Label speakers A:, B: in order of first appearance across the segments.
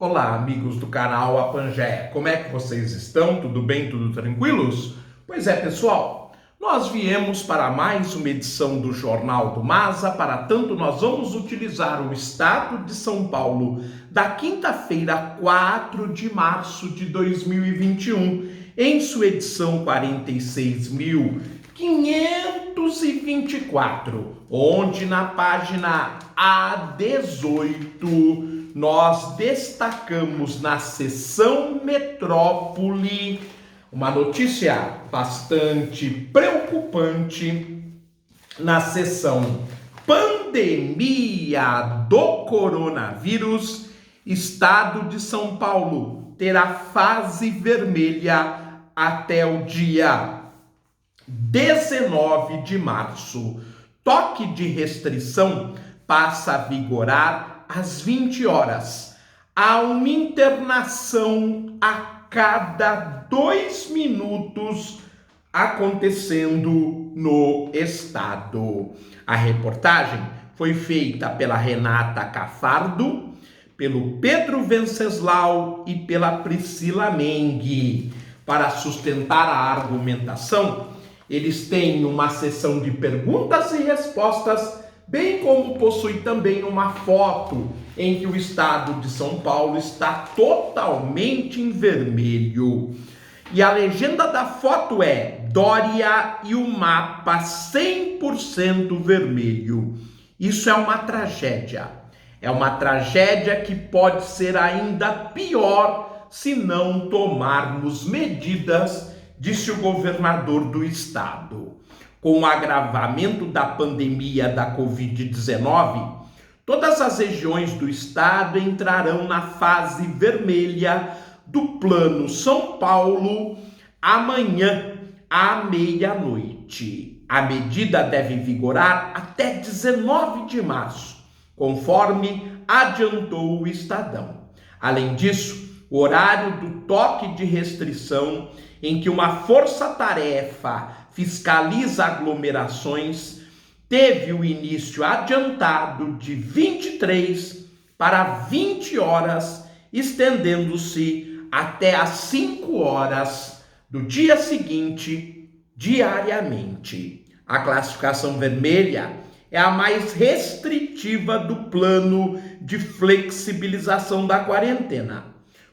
A: Olá, amigos do canal A Pangeia. Como é que vocês estão? Tudo bem? Tudo tranquilos? Pois é, pessoal, nós viemos para mais uma edição do Jornal do Masa. Para tanto, nós vamos utilizar o estado de São Paulo da quinta-feira, 4 de março de 2021, em sua edição 46.524, onde na página A18 nós destacamos na seção Metrópole uma notícia bastante preocupante na seção Pandemia do Coronavírus. Estado de São Paulo terá fase vermelha até o dia 19 de março. Toque de restrição passa a vigorar às 20 horas. Há uma internação a cada 2 minutos acontecendo no estado. A reportagem foi feita pela Renata Cafardo, pelo Pedro Venceslau e pela Priscila Mengue. Para sustentar a argumentação, eles têm uma sessão de perguntas e respostas, bem como possui também uma foto em que o estado de São Paulo está totalmente em vermelho. E a legenda da foto é: Dória e o mapa 100% vermelho. Isso é uma tragédia. É uma tragédia que pode ser ainda pior se não tomarmos medidas, disse o governador do estado. Com o agravamento da pandemia da Covid-19, todas as regiões do estado entrarão na fase vermelha do Plano São Paulo amanhã à meia-noite. A medida deve vigorar até 19 de março, conforme adiantou o Estadão. Além disso, o horário do toque de restrição, em que uma força-tarefa fiscaliza aglomerações, teve o início adiantado de 23 para 20 horas, estendendo-se até às 5 horas do dia seguinte, diariamente. A classificação vermelha é a mais restritiva do plano de flexibilização da quarentena,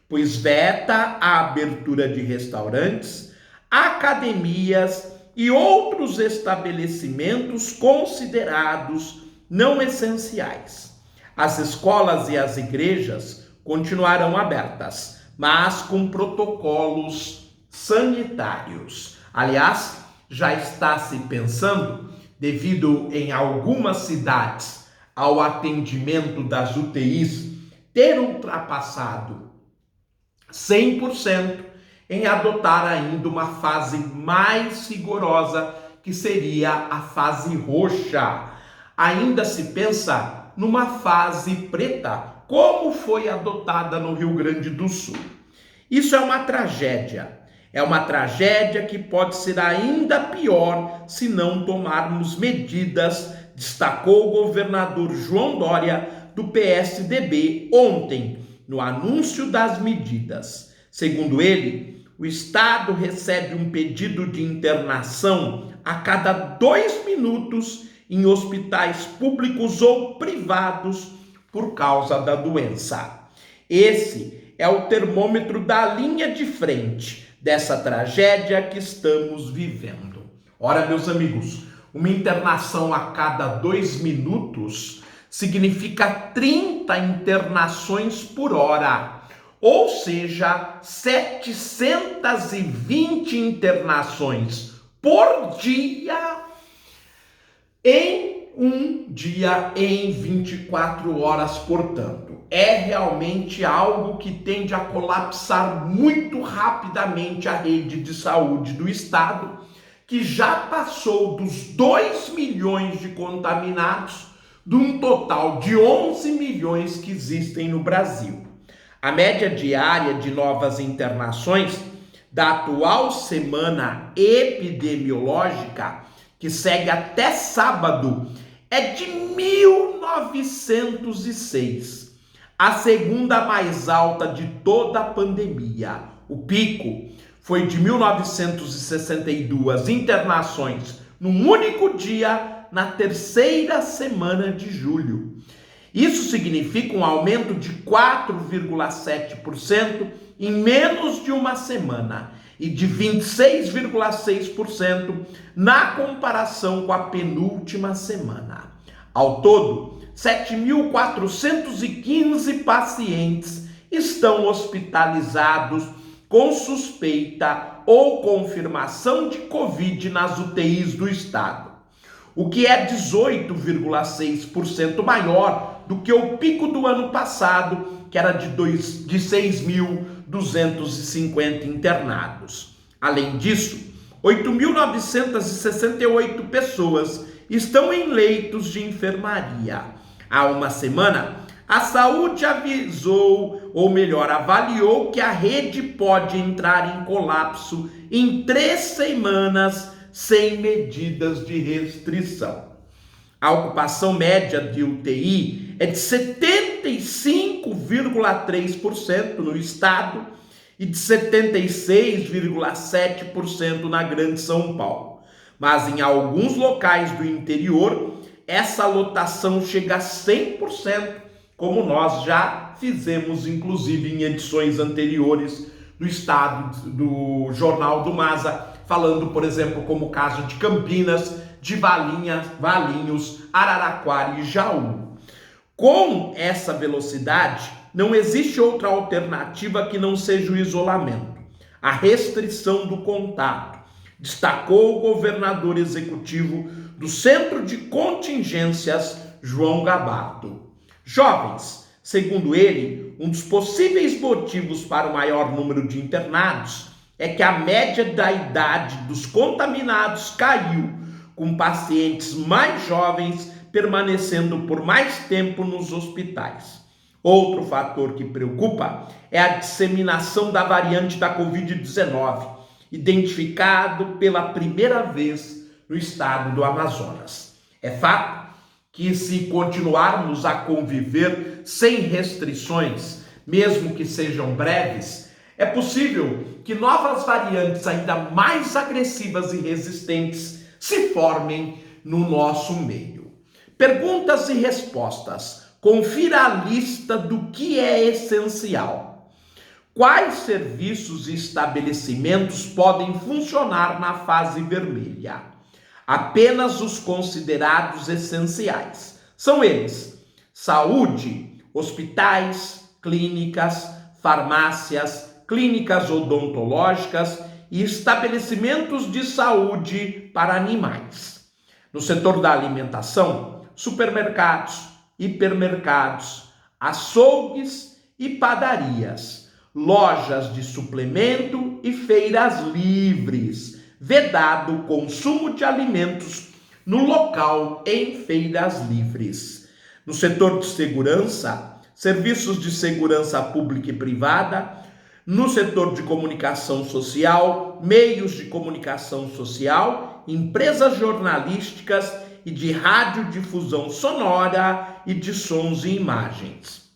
A: pois veta a abertura de restaurantes, academias e outros estabelecimentos considerados não essenciais. As escolas e as igrejas continuarão abertas, mas com protocolos sanitários. Aliás, já está se pensando, devido em algumas cidades ao atendimento das UTIs ter ultrapassado 100%, em adotar ainda uma fase mais rigorosa, que seria a fase roxa. Ainda se pensa numa fase preta, como foi adotada no Rio Grande do Sul. Isso é uma tragédia. É uma tragédia que pode ser ainda pior se não tomarmos medidas, destacou o governador João Dória, do PSDB, ontem, no anúncio das medidas. Segundo ele, o estado recebe um pedido de internação a cada 2 minutos em hospitais públicos ou privados por causa da doença. Esse é o termômetro da linha de frente dessa tragédia que estamos vivendo. Ora, meus amigos, uma internação a cada 2 minutos significa 30 internações por hora. Ou seja, 720 internações por dia em um dia, em 24 horas, portanto. É realmente algo que tende a colapsar muito rapidamente a rede de saúde do estado, que já passou dos 2 milhões de contaminados, de um total de 11 milhões que existem no Brasil. A média diária de novas internações da atual semana epidemiológica, que segue até sábado, é de 1.906. a segunda mais alta de toda a pandemia. O pico foi de 1.962 internações num único dia, na terceira semana de julho. Isso significa um aumento de 4,7% em menos de uma semana e de 26,6% na comparação com a penúltima semana. Ao todo, 7.415 pacientes estão hospitalizados com suspeita ou confirmação de Covid nas UTIs do estado, o que é 18,6% maior do que o pico do ano passado, que era de 6.250 internados. Além disso, 8.968 pessoas estão em leitos de enfermaria. Há uma semana, a saúde avisou, ou melhor, avaliou que a rede pode entrar em colapso em 3 semanas sem medidas de restrição. A ocupação média de UTI é de 75,3% no estado e de 76,7% na Grande São Paulo. Mas em alguns locais do interior, essa lotação chega a 100%, como nós já fizemos, inclusive, em edições anteriores do estado, do Jornal do Masa, falando, por exemplo, como o caso de Campinas, de Valinhos, Araraquara e Jaú. Com essa velocidade, não existe outra alternativa que não seja o isolamento, a restrição do contato, destacou o governador executivo do Centro de Contingências, João Gabardo. Jovens, segundo ele, um dos possíveis motivos para o maior número de internados é que a média da idade dos contaminados caiu, com pacientes mais jovens permanecendo por mais tempo nos hospitais. Outro fator que preocupa é a disseminação da variante da Covid-19, identificado pela primeira vez no estado do Amazonas. É fato que, se continuarmos a conviver sem restrições, mesmo que sejam breves, é possível que novas variantes ainda mais agressivas e resistentes se formem no nosso meio. Perguntas e respostas. Confira a lista do que é essencial. Quais serviços e estabelecimentos podem funcionar na fase vermelha? Apenas os considerados essenciais. São eles: saúde, hospitais, clínicas, farmácias, clínicas odontológicas e estabelecimentos de saúde para animais. No setor da alimentação, supermercados, hipermercados, açougues e padarias, lojas de suplemento e feiras livres, vedado o consumo de alimentos no local em feiras livres. No setor de segurança, serviços de segurança pública e privada, no setor de comunicação social, meios de comunicação social, empresas jornalísticas e de radiodifusão sonora e de sons e imagens.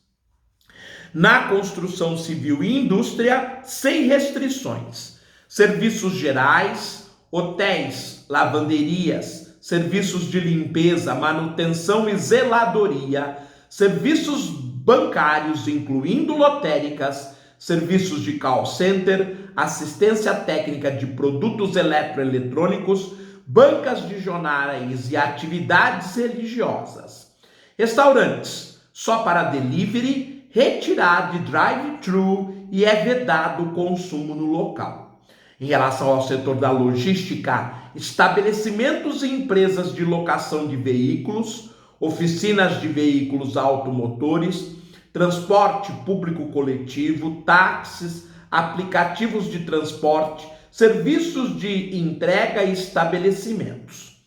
A: Na construção civil e indústria, sem restrições. Serviços gerais, hotéis, lavanderias, serviços de limpeza, manutenção e zeladoria, serviços bancários, incluindo lotéricas, serviços de call center, assistência técnica de produtos eletroeletrônicos, bancas de jornais e atividades religiosas. Restaurantes, só para delivery, retirada de drive-thru e é vedado o consumo no local. Em relação ao setor da logística, estabelecimentos e empresas de locação de veículos, oficinas de veículos automotores, transporte público coletivo, táxis, aplicativos de transporte, serviços de entrega e estabelecimentos.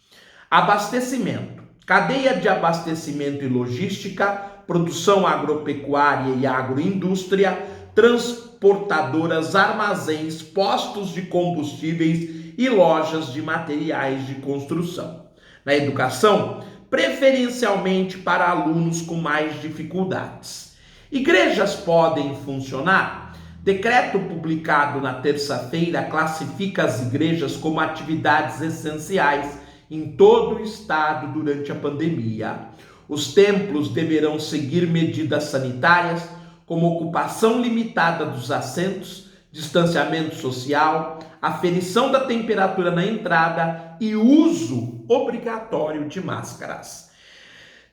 A: Abastecimento, cadeia de abastecimento e logística, produção agropecuária e agroindústria, transportadoras, armazéns, postos de combustíveis e lojas de materiais de construção. Na educação, preferencialmente para alunos com mais dificuldades. Igrejas podem funcionar? Decreto publicado na terça-feira classifica as igrejas como atividades essenciais em todo o estado durante a pandemia. Os templos deverão seguir medidas sanitárias, como ocupação limitada dos assentos, distanciamento social, aferição da temperatura na entrada e uso obrigatório de máscaras.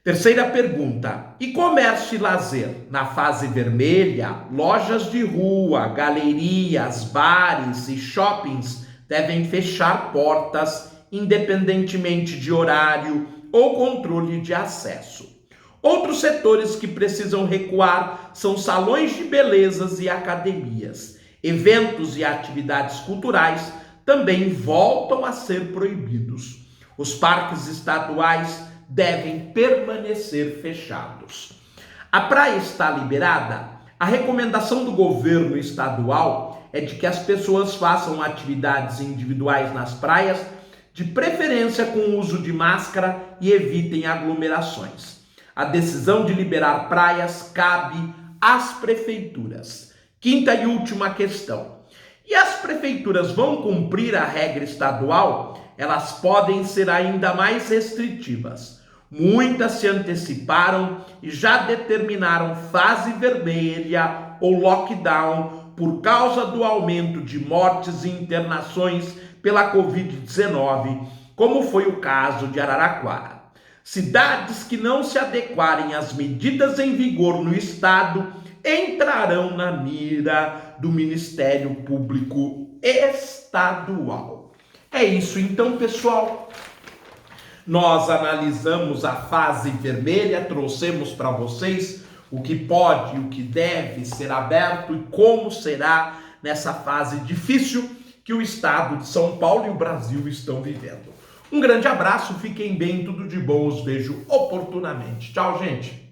A: Terceira pergunta: e comércio e lazer? Na fase vermelha, lojas de rua, galerias, bares e shoppings devem fechar portas, independentemente de horário ou controle de acesso. Outros setores que precisam recuar são salões de belezas e academias. Eventos e atividades culturais também voltam a ser proibidos. Os parques estaduais devem permanecer fechados. A praia está liberada? A recomendação do governo estadual é de que as pessoas façam atividades individuais nas praias, de preferência com o uso de máscara, e evitem aglomerações. A decisão de liberar praias cabe às prefeituras. Quinta e última questão: e as prefeituras vão cumprir a regra estadual? Elas podem ser ainda mais restritivas. Muitas se anteciparam e já determinaram fase vermelha ou lockdown por causa do aumento de mortes e internações pela Covid-19, como foi o caso de Araraquara. Cidades que não se adequarem às medidas em vigor no estado entrarão na mira do Ministério Público Estadual. É isso então, pessoal. Nós analisamos a fase vermelha, trouxemos para vocês o que pode e o que deve ser aberto e como será nessa fase difícil que o estado de São Paulo e o Brasil estão vivendo. Um grande abraço, fiquem bem, tudo de bom, os vejo oportunamente. Tchau, gente!